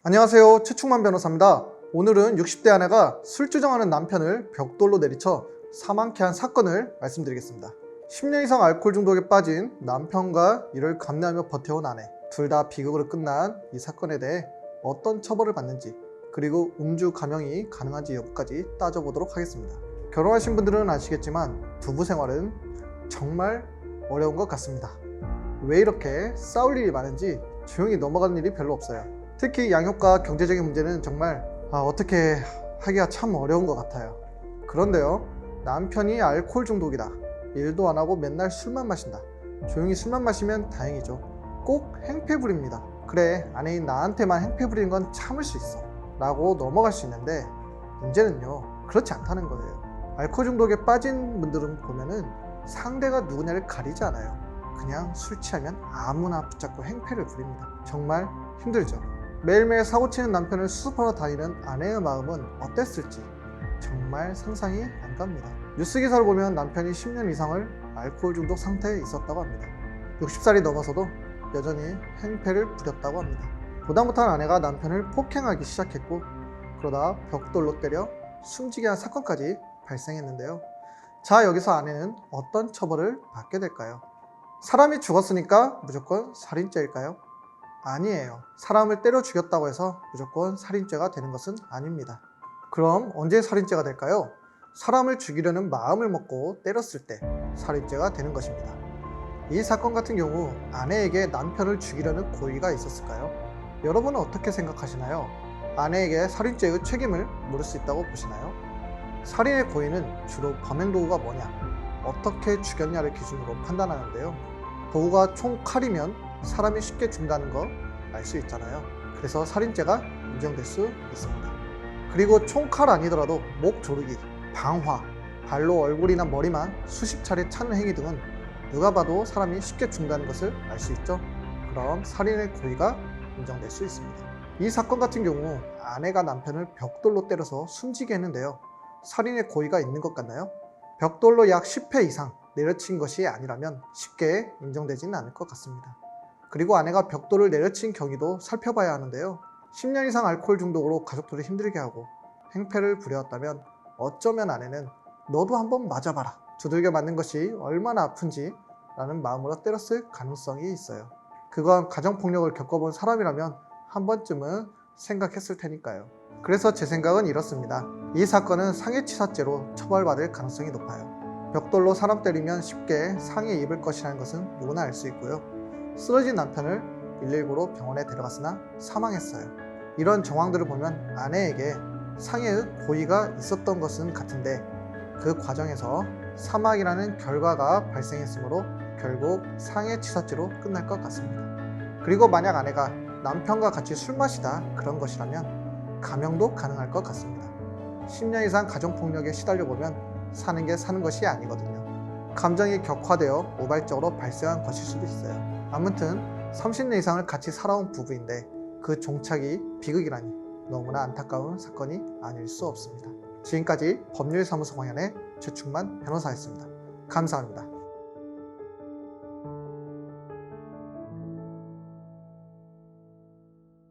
안녕하세요, 최충만 변호사입니다. 오늘은 60대 아내가 술주정하는 남편을 벽돌로 내리쳐 사망케 한 사건을 말씀드리겠습니다. 10년 이상 알코올 중독에 빠진 남편과 이를 감내하며 버텨온 아내, 둘 다 비극으로 끝난 이 사건에 대해 어떤 처벌을 받는지, 그리고 음주 감형이 가능한지 여부까지 따져보도록 하겠습니다. 결혼하신 분들은 아시겠지만 부부 생활은 정말 어려운 것 같습니다. 왜 이렇게 싸울 일이 많은지 조용히 넘어가는 일이 별로 없어요. 특히 양육과 경제적인 문제는 정말 어떻게 하기가 참 어려운 것 같아요. 그런데요, 남편이 알코올 중독이다, 일도 안 하고 맨날 술만 마신다, 조용히 술만 마시면 다행이죠. 꼭 행패 부립니다. 그래, 아내인 나한테만 행패 부리는 건 참을 수 있어 라고 넘어갈 수 있는데, 문제는요, 그렇지 않다는 거예요. 알코올 중독에 빠진 분들은 보면은 상대가 누구냐를 가리지 않아요. 그냥 술 취하면 아무나 붙잡고 행패를 부립니다. 정말 힘들죠. 매일매일 사고치는 남편을 수습하러 다니는 아내의 마음은 어땠을지 정말 상상이 안 갑니다. 뉴스 기사를 보면 남편이 10년 이상을 알코올 중독 상태에 있었다고 합니다. 60살이 넘어서도 여전히 행패를 부렸다고 합니다. 보다 못한 아내가 남편을 폭행하기 시작했고, 그러다 벽돌로 때려 숨지게 한 사건까지 발생했는데요. 자, 여기서 아내는 어떤 처벌을 받게 될까요? 사람이 죽었으니까 무조건 살인죄일까요? 아니에요. 사람을 때려 죽였다고 해서 무조건 살인죄가 되는 것은 아닙니다. 그럼 언제 살인죄가 될까요? 사람을 죽이려는 마음을 먹고 때렸을 때 살인죄가 되는 것입니다. 이 사건 같은 경우 아내에게 남편을 죽이려는 고의가 있었을까요? 여러분은 어떻게 생각하시나요? 아내에게 살인죄의 책임을 물을 수 있다고 보시나요? 살인의 고의는 주로 범행 도구가 뭐냐, 어떻게 죽였냐를 기준으로 판단하는데요. 도구가 총칼이면 사람이 쉽게 죽는다는 거 알 수 있잖아요. 그래서 살인죄가 인정될 수 있습니다. 그리고 총칼 아니더라도 목 조르기, 방화, 발로 얼굴이나 머리만 수십 차례 차는 행위 등은 누가 봐도 사람이 쉽게 죽는다는 것을 알 수 있죠. 그럼 살인의 고의가 인정될 수 있습니다. 이 사건 같은 경우 아내가 남편을 벽돌로 때려서 숨지게 했는데요. 살인의 고의가 있는 것 같나요? 벽돌로 약 10회 이상 내려친 것이 아니라면 쉽게 인정되지는 않을 것 같습니다. 그리고 아내가 벽돌을 내려친 경위도 살펴봐야 하는데요. 10년 이상 알코올 중독으로 가족들을 힘들게 하고 행패를 부려왔다면 어쩌면 아내는 너도 한번 맞아봐라, 두들겨 맞는 것이 얼마나 아픈지 라는 마음으로 때렸을 가능성이 있어요. 그건 가정폭력을 겪어본 사람이라면 한 번쯤은 생각했을 테니까요. 그래서 제 생각은 이렇습니다. 이 사건은 상해치사죄로 처벌받을 가능성이 높아요. 벽돌로 사람 때리면 쉽게 상해 입을 것이라는 것은 누구나 알 수 있고요. 쓰러진 남편을 119로 병원에 데려갔으나 사망했어요. 이런 정황들을 보면 아내에게 상해의 고의가 있었던 것은 같은데, 그 과정에서 사망이라는 결과가 발생했으므로 결국 상해치사죄로 끝날 것 같습니다. 그리고 만약 아내가 남편과 같이 술 마시다 그런 것이라면 감형도 가능할 것 같습니다. 10년 이상 가정폭력에 시달려보면 사는 게 사는 것이 아니거든요. 감정이 격화되어 우발적으로 발생한 것일 수도 있어요. 아무튼 30년 이상을 같이 살아온 부부인데 그 종착이 비극이라니 너무나 안타까운 사건이 아닐 수 없습니다. 지금까지 법률사무소 광연의 최충만 변호사였습니다. 감사합니다.